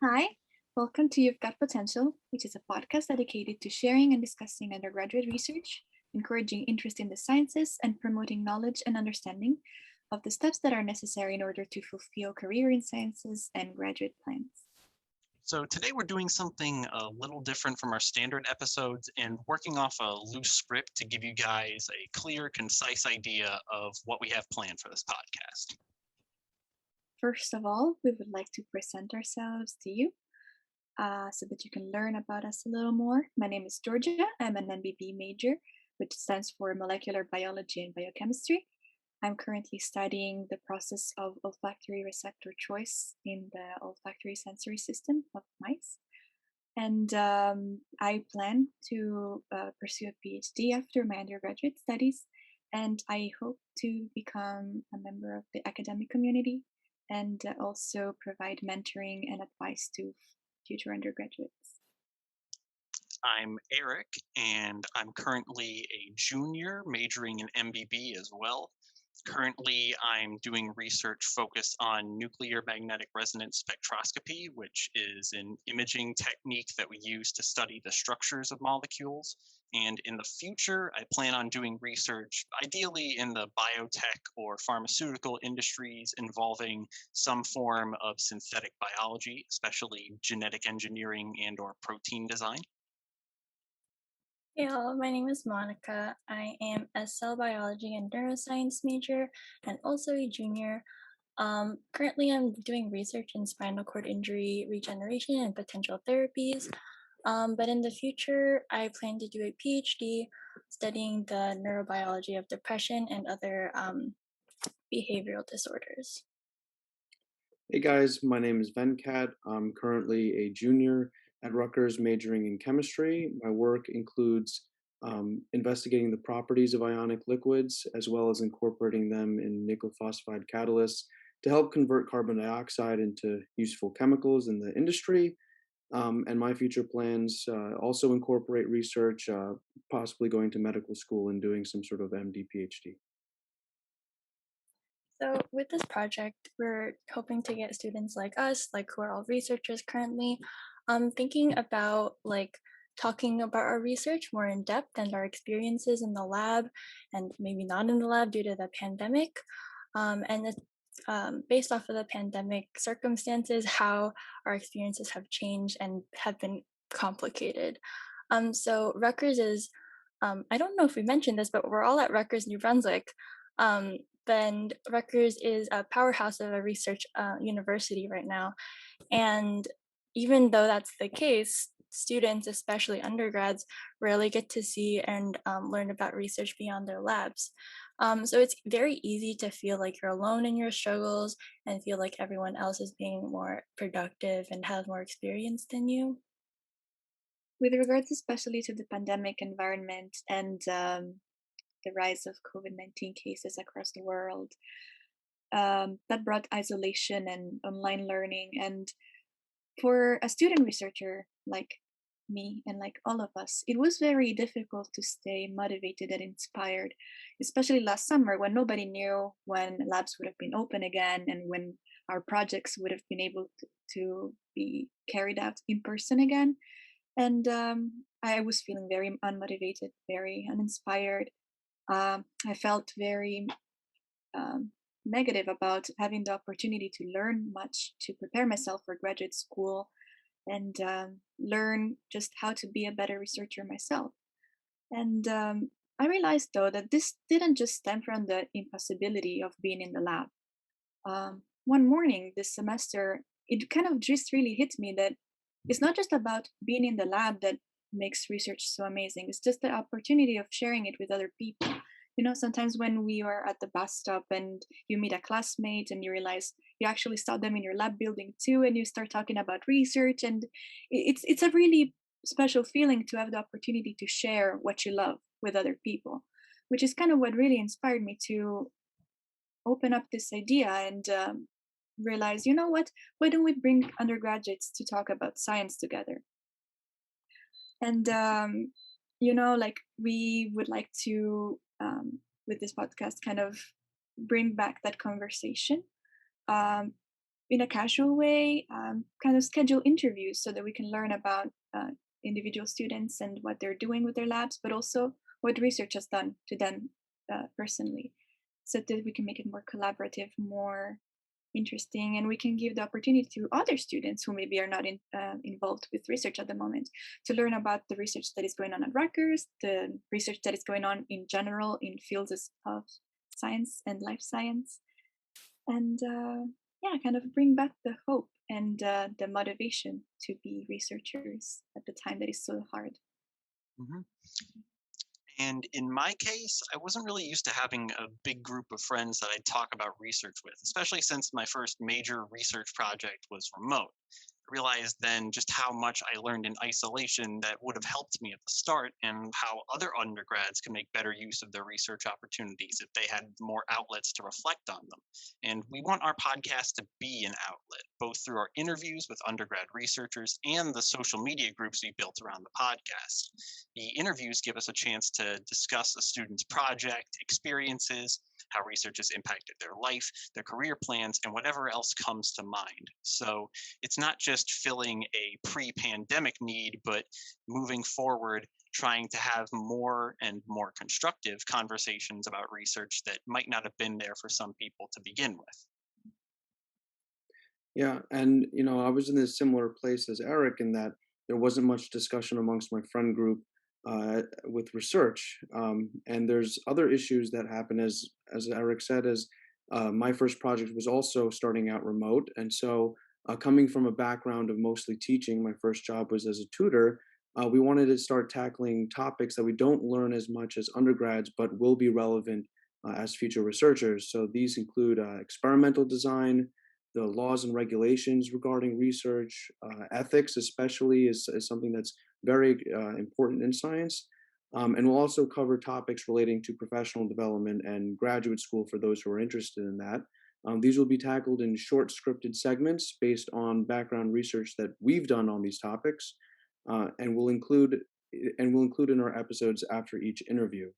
Hi, welcome to You've Got Potential, which is a podcast dedicated to sharing and discussing undergraduate research, encouraging interest in the sciences, and promoting knowledge and understanding of the steps that are necessary in order to fulfill career in sciences and graduate plans. So today we're doing something a little different from our standard episodes and working off a loose script to give you guys a clear, concise idea of what we have planned for this podcast. First of all, we would like to present ourselves to you so that you can learn about us a little more. My name is Georgia. I'm an MBB major, which stands for Molecular Biology and Biochemistry. I'm currently studying the process of olfactory receptor choice in the olfactory sensory system of mice. And I plan to pursue a PhD after my undergraduate studies. And I hope to become a member of the academic community and also provide mentoring and advice to future undergraduates. I'm Eric, and I'm currently a junior majoring in MBB as well. Currently, I'm doing research focused on nuclear magnetic resonance spectroscopy, which is an imaging technique that we use to study the structures of molecules. And in the future, I plan on doing research, ideally in the biotech or pharmaceutical industries involving some form of synthetic biology, especially genetic engineering and or protein design. Hey all, my name is Monica. I am a cell biology and neuroscience major and also a junior. Currently, I'm doing research in spinal cord injury regeneration and potential therapies. But in the future, I plan to do a PhD studying the neurobiology of depression and other behavioral disorders. Hey guys, my name is Venkat. I'm currently a junior at Rutgers majoring in chemistry. My work includes investigating the properties of ionic liquids as well as incorporating them in nickel phosphide catalysts to help convert carbon dioxide into useful chemicals in the industry. And my future plans also incorporate research, possibly going to medical school and doing some sort of MD PhD. So with this project, we're hoping to get students like us, like who are all researchers currently, thinking about like talking about our research more in depth and our experiences in the lab and maybe not in the lab due to the pandemic. And it's based off of the pandemic circumstances, how our experiences have changed and have been complicated. So Rutgers is, I don't know if we mentioned this, but we're all at Rutgers, New Brunswick. Um, then Rutgers is a powerhouse of a research university right now. And even though that's the case, students, especially undergrads, rarely get to see and learn about research beyond their labs. So it's very easy to feel like you're alone in your struggles and feel like everyone else is being more productive and has more experience than you. With regards especially to the pandemic environment and the rise of COVID-19 cases across the world, that brought isolation and online learning. And for a student researcher like me and like all of us, it was very difficult to stay motivated and inspired, especially last summer when nobody knew when labs would have been open again and when our projects would have been able to be carried out in person again. And I was feeling very unmotivated, very uninspired. I felt very negative about having the opportunity to learn much to prepare myself for graduate school and learn just how to be a better researcher myself. And I realized though that this didn't just stem from the impossibility of being in the lab. One morning this semester, it kind of just really hit me that it's not just about being in the lab that makes research so amazing. It's just the opportunity of sharing it with other people. You know, sometimes when we are at the bus stop and you meet a classmate and you realize you actually saw them in your lab building too, and you start talking about research, and it's a really special feeling to have the opportunity to share what you love with other people, which is kind of what really inspired me to open up this idea and realize, you know what, why don't we bring undergraduates to talk about science together? And you know, like we would like to with this podcast kind of bring back that conversation. um, in a casual way, kind of schedule interviews so that we can learn about individual students and what they're doing with their labs, but also what research has done to them personally, so that we can make it more collaborative, more interesting, and we can give the opportunity to other students who maybe are not involved with research at the moment to learn about the research that is going on at Rutgers, the research that is going on in general in fields of science and life science, and yeah, kind of bring back the hope and the motivation to be researchers at the time that is so hard. Mhm. And in my case, I wasn't really used to having a big group of friends that I'd talk about research with, especially since my first major research project was remote. I realized then just how much I learned in isolation that would have helped me at the start, and how other undergrads can make better use of their research opportunities if they had more outlets to reflect on them. And we want our podcast to be an outlet, both through our interviews with undergrad researchers and the social media groups we built around the podcast. The interviews give us a chance to discuss a student's project, experiences, how research has impacted their life, their career plans, and whatever else comes to mind. So it's not just filling a pre pandemic need, but moving forward, trying to have more and more constructive conversations about research that might not have been there for some people to begin with. Yeah, and I was in a similar place as Eric in that there wasn't much discussion amongst my friend group with research, and there's other issues that happen as Eric said, as my first project was also starting out remote, and so coming from a background of mostly teaching, my first job was as a tutor. We wanted to start tackling topics that we don't learn as much as undergrads, but will be relevant as future researchers. So these include experimental design, the laws and regulations regarding research, ethics, especially, is something that's very important in science. And we'll also cover topics relating to professional development and graduate school for those who are interested in that. These will be tackled in short scripted segments based on background research that we've done on these topics, and we'll include in our episodes after each interview.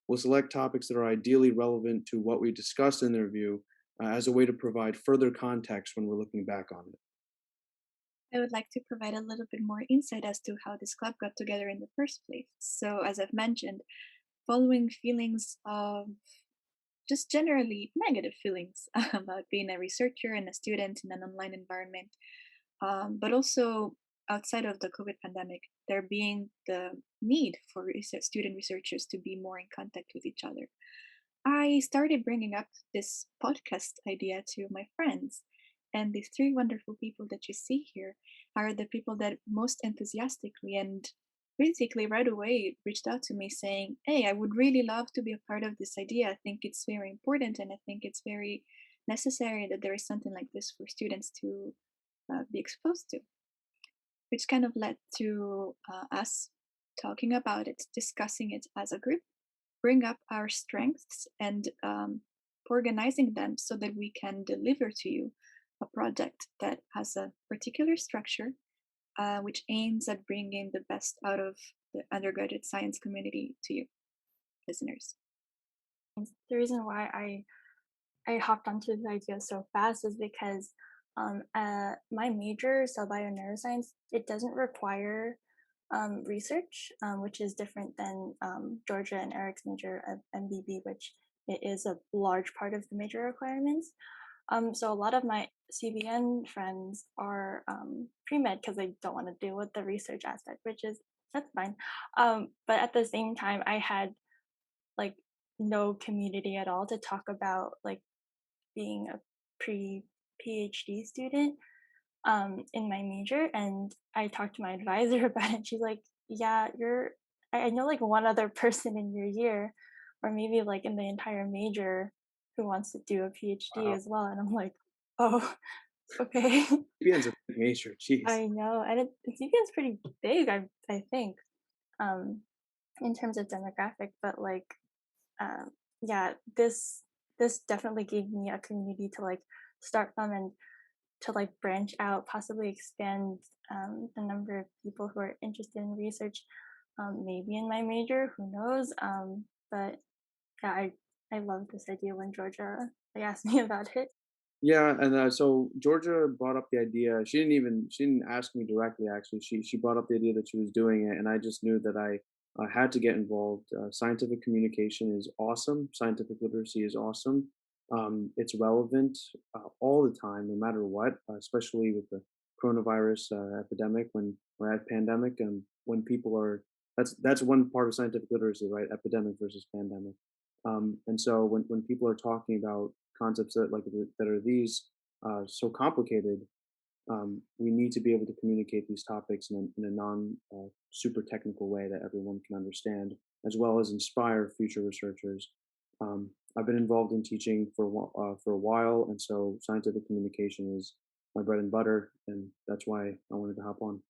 We'll select topics that are ideally relevant to what we discussed in the review as a way to provide further context when we're looking back on it. I would like to provide a little bit more insight as to how this club got together in the first place. So, as I've mentioned, following feelings of just generally negative feelings about being a researcher and a student in an online environment, but also outside of the COVID pandemic, there being the need for student researchers to be more in contact with each other. I started bringing up this podcast idea to my friends. And these three wonderful people that you see here are the people that most enthusiastically and basically right away reached out to me saying, "Hey, I would really love to be a part of this idea. I think it's very important and I think it's very necessary that there is something like this for students to be exposed to," which kind of led to us talking about it, discussing it as a group, bring up our strengths and organizing them so that we can deliver to you a project that has a particular structure, which aims at bringing the best out of the undergraduate science community to you, listeners. The reason why I hopped onto the idea so fast is because my major, cell bio neuroscience, it doesn't require research, which is different than Georgia and Eric's major of MBB, which it is a large part of the major requirements. So a lot of my CBN friends are pre-med because they don't want to deal with the research aspect, which is that's fine. But at the same time, I had like no community at all to talk about like being a pre PhD student in my major, and I talked to my advisor about it. She's like, "Yeah, I know like one other person in your year, or maybe like in the entire major, who wants to do a PhD Wow, as well." And I'm like, "Oh, okay." CBN's a big major. Jeez. I know, and CPN's pretty big. I think um, in terms of demographic, but like um, yeah, this definitely gave me a community to like start from and to like branch out, possibly expand the number of people who are interested in research. Maybe in my major, who knows? But yeah, I love this idea when Georgia asked me about it. Yeah, and so Georgia brought up the idea. She didn't ask me directly. Actually, she brought up the idea that she was doing it, and I just knew that I had to get involved. Scientific communication is awesome. Scientific literacy is awesome. It's relevant all the time, no matter what. Especially with the coronavirus epidemic, when or at pandemic, and when people are that's one part of scientific literacy, right? Epidemic versus pandemic. And so when people are talking about concepts that are these so complicated, we need to be able to communicate these topics in a non super technical way that everyone can understand, as well as inspire future researchers. I've been involved in teaching for a while, and so scientific communication is my bread and butter, and that's why I wanted to hop on.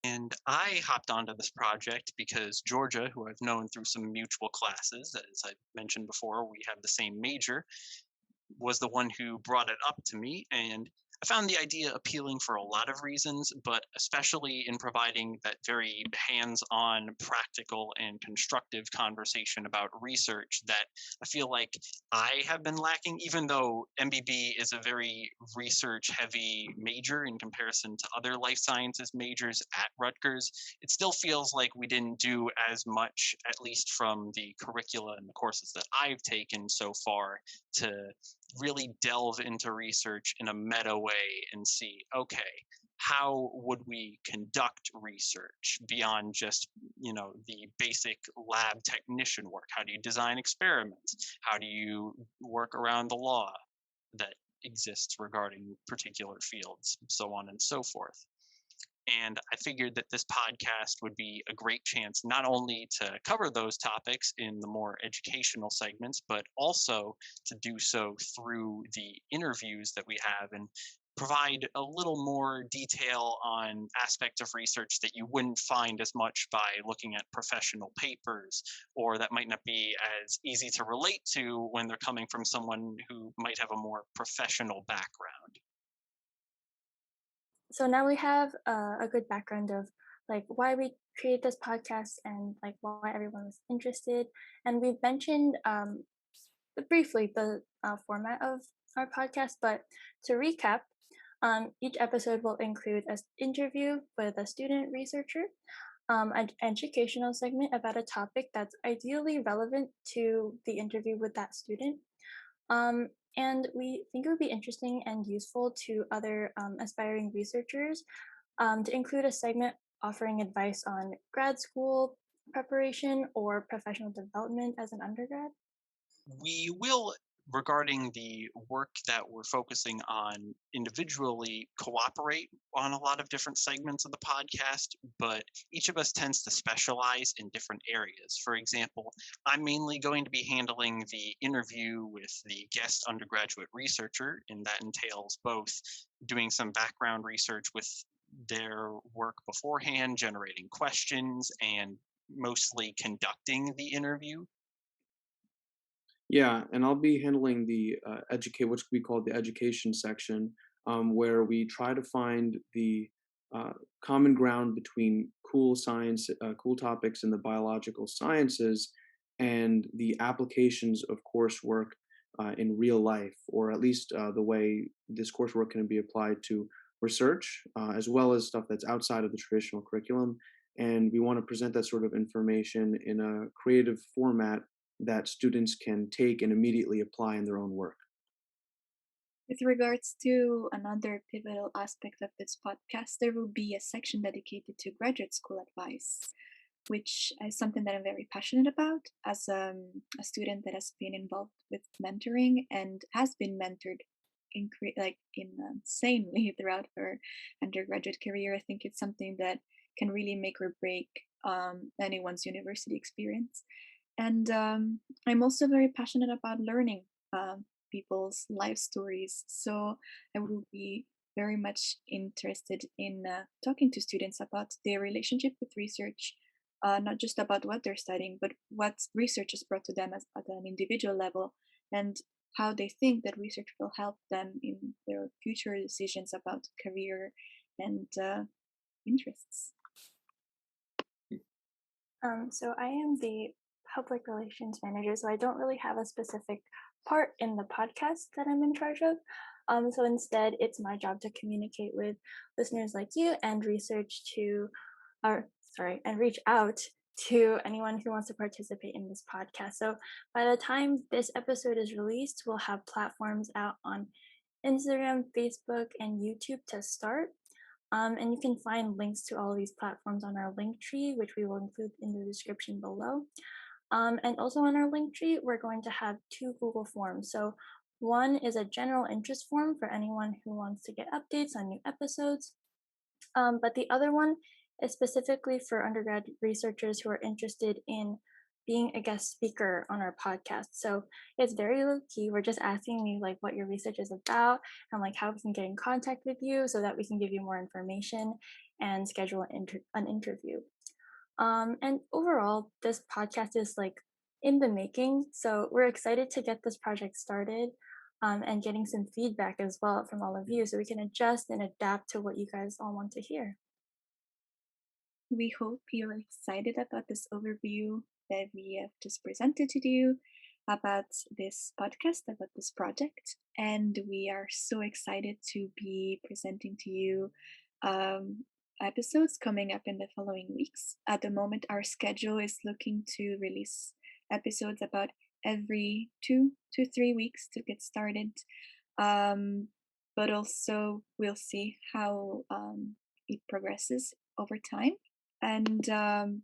And I hopped onto this project because Georgia, who I've known through some mutual classes, as I mentioned before, we have the same major, was the one who brought it up to me. And I found the idea appealing for a lot of reasons, but especially in providing that very hands on, practical, and constructive conversation about research that I feel like I have been lacking, even though MBB is a very research heavy major in comparison to other life sciences majors at Rutgers. It still feels like we didn't do as much, at least from the curricula and the courses that I've taken so far, to really delve into research in a meta way and see, okay, how would we conduct research beyond just, the basic lab technician work? How do you design experiments? How do you work around the law that exists regarding particular fields, so on and so forth? And I figured that this podcast would be a great chance not only to cover those topics in the more educational segments, but also to do so through the interviews that we have and provide a little more detail on aspects of research that you wouldn't find as much by looking at professional papers, or that might not be as easy to relate to when they're coming from someone who might have a more professional background. So now we have a good background of like why we created this podcast and like why everyone was interested. And we've mentioned briefly the format of our podcast, but to recap, each episode will include an interview with a student researcher, an educational segment about a topic that's ideally relevant to the interview with that student, and we think it would be interesting and useful to other aspiring researchers to include a segment offering advice on grad school preparation or professional development as an undergrad. We will, regarding the work that we're focusing on individually, cooperate on a lot of different segments of the podcast, but each of us tends to specialize in different areas. For example, I'm mainly going to be handling the interview with the guest undergraduate researcher, and that entails both doing some background research with their work beforehand, generating questions, and mostly conducting the interview. Yeah, and I'll be handling the educate, which we call the education section, where we try to find the uh, common ground between cool science, cool topics in the biological sciences, and the applications of coursework in real life, or at least the way this coursework can be applied to research, as well as stuff that's outside of the traditional curriculum. And we want to present that sort of information in a creative format that students can take and immediately apply in their own work. With regards to another pivotal aspect of this podcast, there will be a section dedicated to graduate school advice, which is something that I'm very passionate about as a student that has been involved with mentoring and has been mentored insanely throughout her undergraduate career. I think it's something that can really make or break anyone's university experience. And I'm also very passionate about learning people's life stories. So I will be very much interested in talking to students about their relationship with research, not just about what they're studying, but what research has brought to them at an individual level, and how they think that research will help them in their future decisions about career and interests. So I am the public relations manager, so I don't really have a specific part in the podcast that I'm in charge of. So instead, it's my job to communicate with listeners like you and and reach out to anyone who wants to participate in this podcast. So by the time this episode is released, we'll have platforms out on Instagram, Facebook, and YouTube to start. And you can find links to all of these platforms on our link tree, which we will include in the description below. And also on our link tree, we're going to have two Google Forms. So one is a general interest form for anyone who wants to get updates on new episodes. But the other one is specifically for undergrad researchers who are interested in being a guest speaker on our podcast. So it's very low key. We're just asking you like what your research is about and like how we can get in contact with you so that we can give you more information and schedule an interview. And overall, this podcast is like in the making. So we're excited to get this project started and getting some feedback as well from all of you so we can adjust and adapt to what you guys all want to hear. We hope you're excited about this overview that we have just presented to you about this podcast, about this project. And we are so excited to be presenting to you um, episodes coming up in the following weeks. At the moment, our schedule is looking to release episodes about every 2 to 3 weeks to get started. Um, but also, we'll see how it progresses over time. And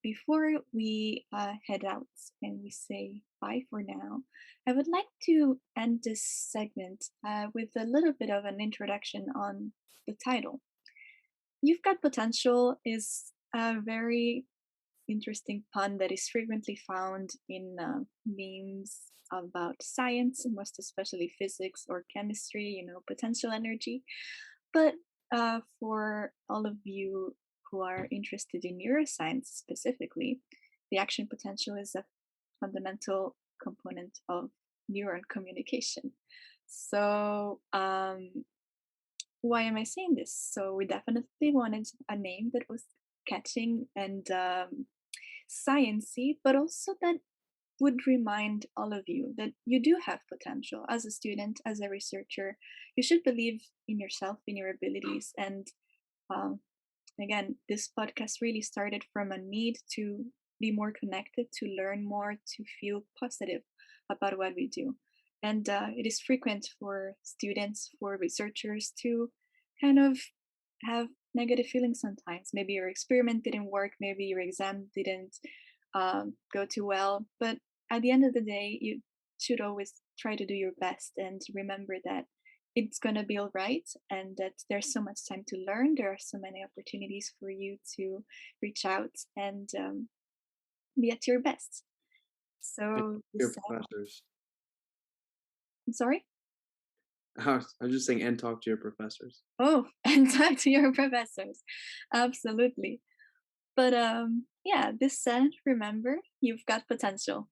before we head out and we say bye for now, I would like to end this segment with a little bit of an introduction on the title. You've Got Potential is a very interesting pun that is frequently found in memes about science, most especially physics or chemistry, potential energy. But for all of you who are interested in neuroscience specifically, the action potential is a fundamental component of neuron communication. So, why am I saying this? So, we definitely wanted a name that was catching and sciency, but also that would remind all of you that you do have potential as a student, as a researcher. You should believe in yourself, in your abilities, and um, again, this podcast really started from a need to be more connected, to learn more, to feel positive about what we do. And it is frequent for students, for researchers to kind of have negative feelings sometimes. Maybe your experiment didn't work, maybe your exam didn't go too well. But at the end of the day, you should always try to do your best and remember that it's going to be all right and that there's so much time to learn. There are so many opportunities for you to reach out and be at your best. And So, your this, professors. I'm sorry? I was just saying, and talk to your professors. Oh, and talk to your professors. Absolutely. But yeah, this said, remember, you've got potential.